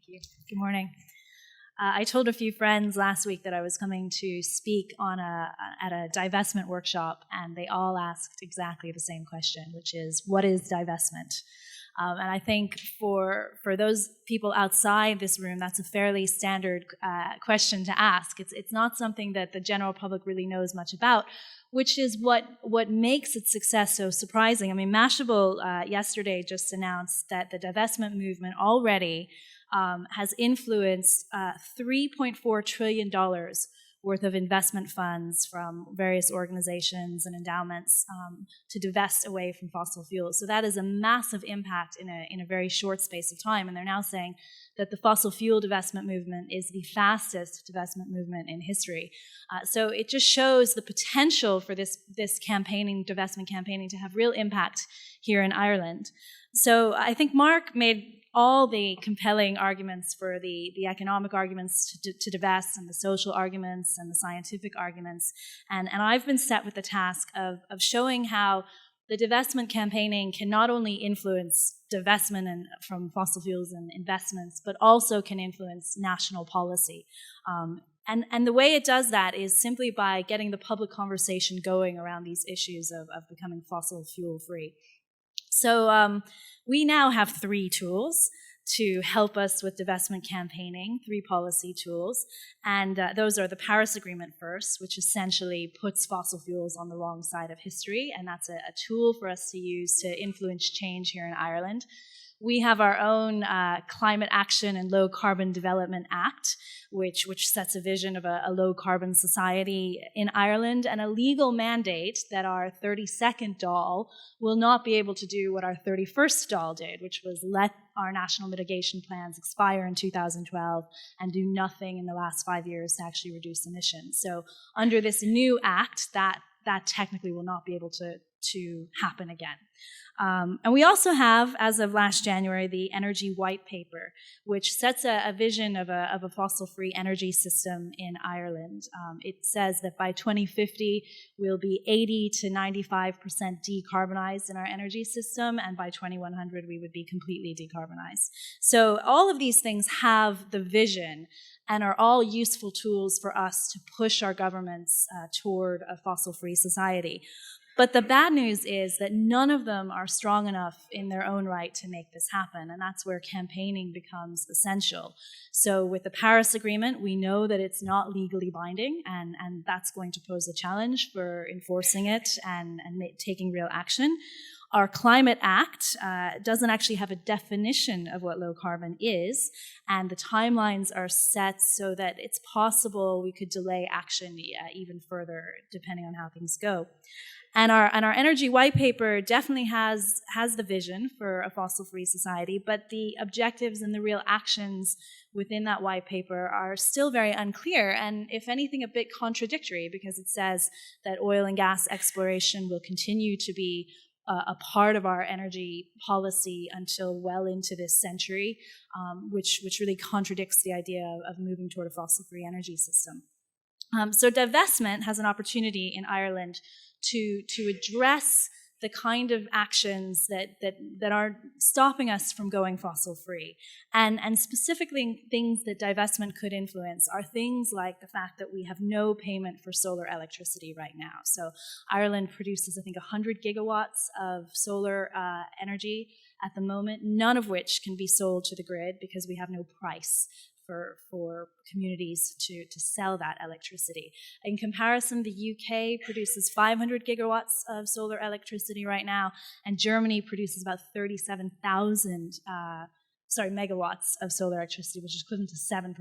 Thank you. Good morning. I told a few friends last week that I was coming to speak at a divestment workshop, and they all asked exactly the same question, which is, what is divestment? And I think for those people outside this room, that's a fairly standard question to ask. It's not something that the general public really knows much about, which is what makes its success so surprising. I mean, Mashable yesterday just announced that the divestment movement already has influenced $3.4 trillion worth of investment funds from various organizations and endowments to divest away from fossil fuels. So that is a massive impact in a very short space of time. And they're now saying that the fossil fuel divestment movement is the fastest divestment movement in history. So it just shows the potential for this divestment campaigning to have real impact here in Ireland. So I think Mark made all the compelling arguments for the economic arguments to divest, and the social arguments and the scientific arguments. And I've been set with the task of showing how the divestment campaigning can not only influence divestment from fossil fuels and investments, but also can influence national policy. And the way it does that is simply by getting the public conversation going around these issues of becoming fossil fuel free. So we now have 3 tools to help us with divestment campaigning, 3 policy tools. And those are the Paris Agreement first, which essentially puts fossil fuels on the wrong side of history. And that's a tool for us to use to influence change here in Ireland. We have our own Climate Action and Low Carbon Development Act, which sets a vision of a low-carbon society in Ireland, and a legal mandate that our 32nd DAL will not be able to do what our 31st DAL did, which was let our national mitigation plans expire in 2012 and do nothing in the last 5 years to actually reduce emissions. So under this new act, that technically will not be able to happen again. And we also have, as of last January, the Energy White Paper, which sets a vision of a fossil-free energy system in Ireland. It says that by 2050, we'll be 80 to 95% decarbonized in our energy system, and by 2100, we would be completely decarbonized. So all of these things have the vision and are all useful tools for us to push our governments toward a fossil-free society. But the bad news is that none of them are strong enough in their own right to make this happen, and that's where campaigning becomes essential. So with the Paris Agreement, we know that it's not legally binding, and that's going to pose a challenge for enforcing it and taking real action. Our Climate Act doesn't actually have a definition of what low carbon is, and the timelines are set so that it's possible we could delay action even further, depending on how things go. And our Energy White Paper definitely has the vision for a fossil-free society, but the objectives and the real actions within that white paper are still very unclear, and if anything, a bit contradictory, because it says that oil and gas exploration will continue to be a part of our energy policy until well into this century, which really contradicts the idea of moving toward a fossil-free energy system. So divestment has an opportunity in Ireland to address the kind of actions that are stopping us from going fossil-free. And specifically, things that divestment could influence are things like the fact that we have no payment for solar electricity right now. So Ireland produces, I think, 100 gigawatts of solar energy at the moment, none of which can be sold to the grid because we have no price for communities to sell that electricity. In comparison, the UK produces 500 gigawatts of solar electricity right now, and Germany produces about 37,000 megawatts of solar electricity, which is equivalent to 7%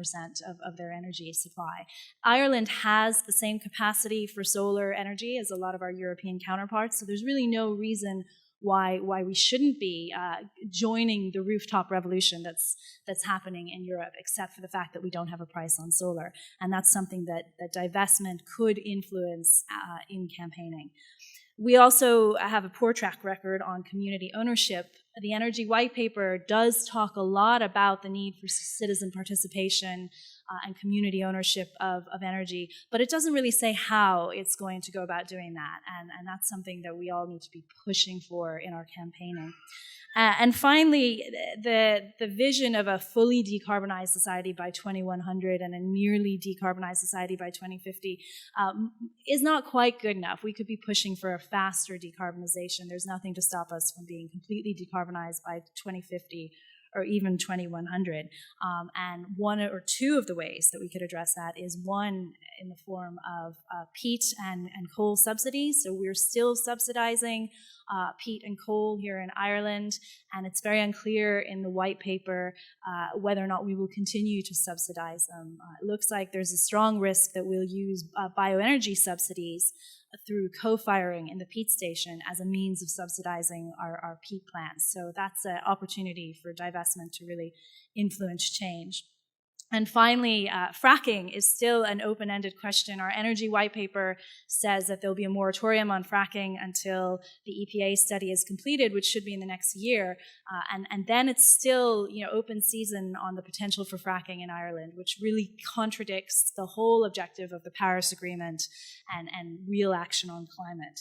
of their energy supply. Ireland has the same capacity for solar energy as a lot of our European counterparts, so there's really no reason why we shouldn't be joining the rooftop revolution that's happening in Europe, except for the fact that we don't have a price on solar. And that's something that divestment could influence in campaigning. We also have a poor track record on community ownership The Energy White Paper does talk a lot about the need for citizen participation and community ownership of energy, but it doesn't really say how it's going to go about doing that, and that's something that we all need to be pushing for in our campaigning. And finally, the vision of a fully decarbonized society by 2100 and a nearly decarbonized society by 2050 is not quite good enough. We could be pushing for a faster decarbonization. There's nothing to stop us from being completely decarbonized by 2050 or even 2100. And one or two of the ways that we could address that is one in the form of peat and coal subsidies. So we're still subsidizing peat and coal here in Ireland, and it's very unclear in the white paper whether or not we will continue to subsidize them. It looks like there's a strong risk that we'll use bioenergy subsidies through co-firing in the peat station as a means of subsidizing our peat plants. So that's an opportunity for divestment to really influence change. And finally, fracking is still an open-ended question. Our energy white paper says that there'll be a moratorium on fracking until the EPA study is completed, which should be in the next year. And then it's still, open season on the potential for fracking in Ireland, which really contradicts the whole objective of the Paris Agreement and real action on climate.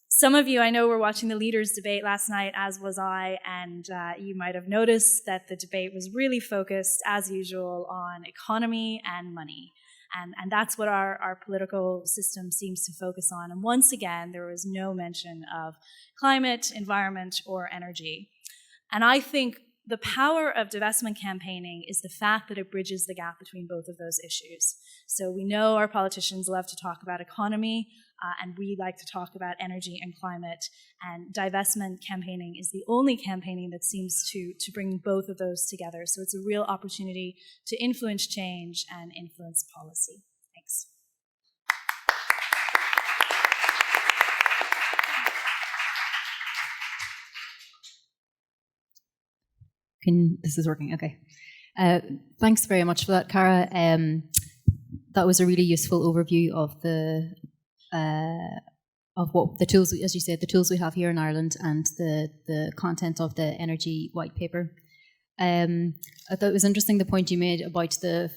Some of you, I know, were watching the leaders' debate last night, as was I, and you might have noticed that the debate was really focused, as usual, on economy and money. And that's what our political system seems to focus on. And once again, there was no mention of climate, environment, or energy. And I think the power of divestment campaigning is the fact that it bridges the gap between both of those issues. So we know our politicians love to talk about economy, and we like to talk about energy and climate. And divestment campaigning is the only campaigning that seems to bring both of those together. So it's a real opportunity to influence change and influence policy. Thanks. This is working, okay. Thanks very much for that, Cara. That was a really useful overview of what the tools, as you said, the tools we have here in Ireland and the content of the Energy White Paper. I thought it was interesting the point you made about the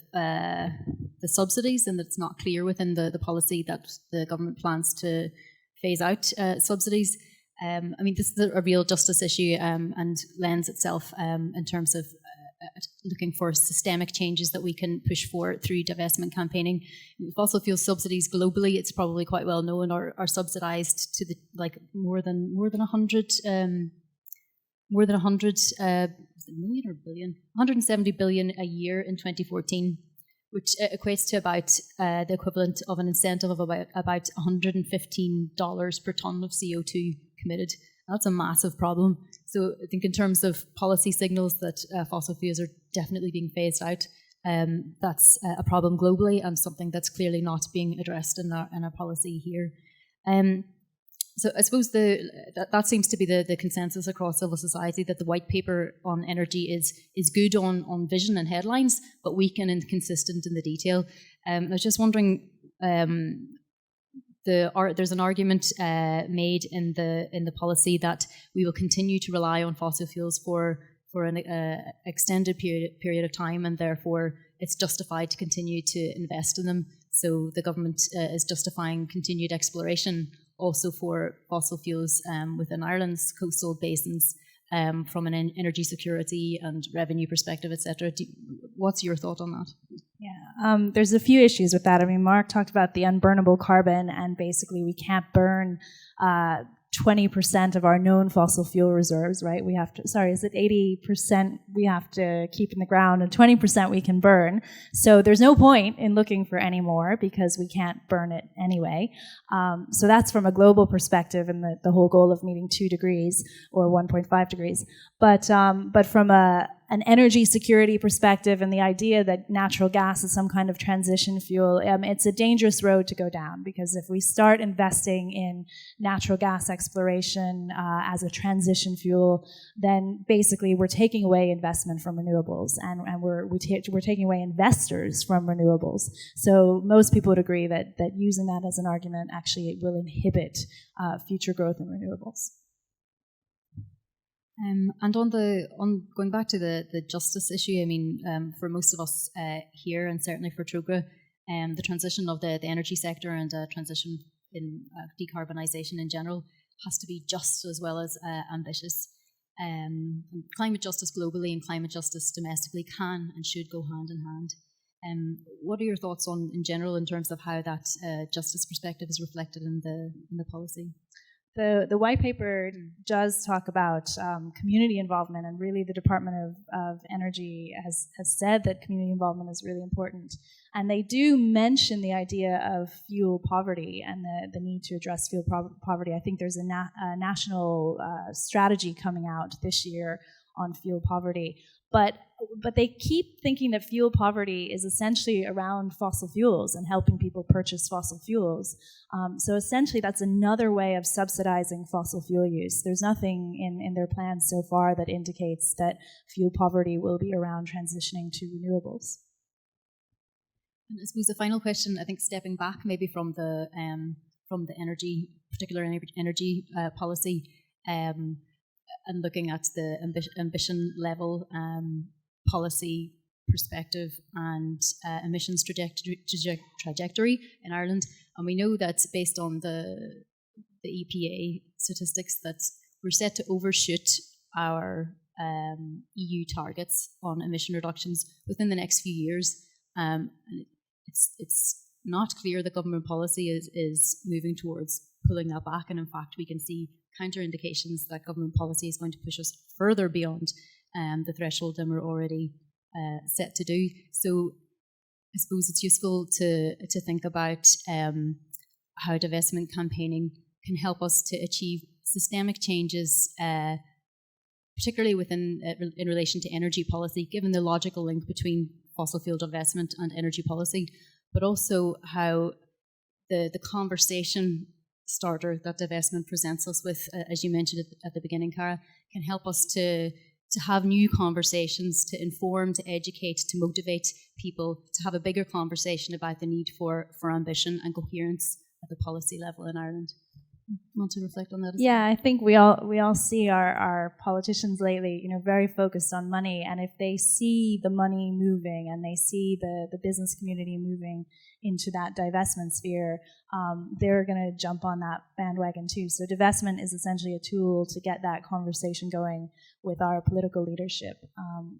subsidies, and that it's not clear within the policy that the government plans to phase out subsidies. This is a real justice issue and lends itself in terms of looking for systemic changes that we can push for through divestment campaigning. Fossil fuel subsidies globally, it's probably quite well known, are subsidised to the more than 100 million or billion, 170 billion a year in 2014, which equates to about the equivalent of an incentive of about $115 per tonne of CO2 committed. That's a massive problem. So I think in terms of policy signals that fossil fuels are definitely being phased out, that's a problem globally and something that's clearly not being addressed in our policy here. So I suppose that seems to be the consensus across civil society, that the white paper on energy is good on vision and headlines, but weak and inconsistent in the detail. I was just wondering, there's an argument made in the policy that we will continue to rely on fossil fuels for an extended period of time, and therefore it's justified to continue to invest in them. So the government is justifying continued exploration also for fossil fuels within Ireland's coastal basins from an energy security and revenue perspective, etc. What's your thought on that? Yeah, there's a few issues with that. Mark talked about the unburnable carbon, and basically we can't burn 20% of our known fossil fuel reserves, right? We have to, is it 80% we have to keep in the ground and 20% we can burn. So there's no point in looking for any more because we can't burn it anyway. So that's from a global perspective and the whole goal of meeting 2 degrees or 1.5 degrees. But from an energy security perspective and the idea that natural gas is some kind of transition fuel, it's a dangerous road to go down, because if we start investing in natural gas exploration as a transition fuel, then basically we're taking away investment from renewables, and we're taking away investors from renewables. So most people would agree that using that as an argument actually will inhibit future growth in renewables. And on going back to the justice issue, I mean, for most of us here, and certainly for Troca, the transition of the energy sector and transition in decarbonisation in general has to be just as well as ambitious. And climate justice globally and climate justice domestically can and should go hand in hand. What are your thoughts on, in general, in terms of how that justice perspective is reflected in the policy? The white paper does talk about community involvement, and really the Department of Energy has said that community involvement is really important. And they do mention the idea of fuel poverty and the need to address fuel poverty. I think there's a national strategy coming out this year on fuel poverty. But they keep thinking that fuel poverty is essentially around fossil fuels and helping people purchase fossil fuels. So essentially that's another way of subsidizing fossil fuel use. There's nothing in their plans so far that indicates that fuel poverty will be around transitioning to renewables. And I suppose the final question, I think, stepping back maybe from the energy, particular energy policy, and looking at the ambition level, policy perspective and emissions trajectory in Ireland. And we know that based on the EPA statistics that we're set to overshoot our EU targets on emission reductions within the next few years. And it's not clear that government policy is moving towards pulling that back, and in fact we can see counter indications that government policy is going to push us further beyond the threshold than we're already set to do. So I suppose it's useful to think about how divestment campaigning can help us to achieve systemic changes, particularly in relation to energy policy, given the logical link between fossil fuel divestment and energy policy, but also how the conversation starter that divestment presents us with, as you mentioned at the beginning, Cara, can help us to have new conversations, to inform, to educate, to motivate people to have a bigger conversation about the need for ambition and coherence at the policy level in Ireland. Want to reflect on that as well? I think we all see our politicians lately, very focused on money, and if they see the money moving and they see the business community moving into that divestment sphere, they're going to jump on that bandwagon too. So divestment is essentially a tool to get that conversation going with our political leadership.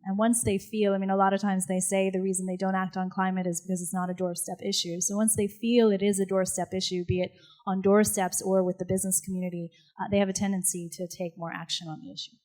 And once they feel, a lot of times they say the reason they don't act on climate is because it's not a doorstep issue. So once they feel it is a doorstep issue, be it on doorsteps or with the business community, they have a tendency to take more action on the issue.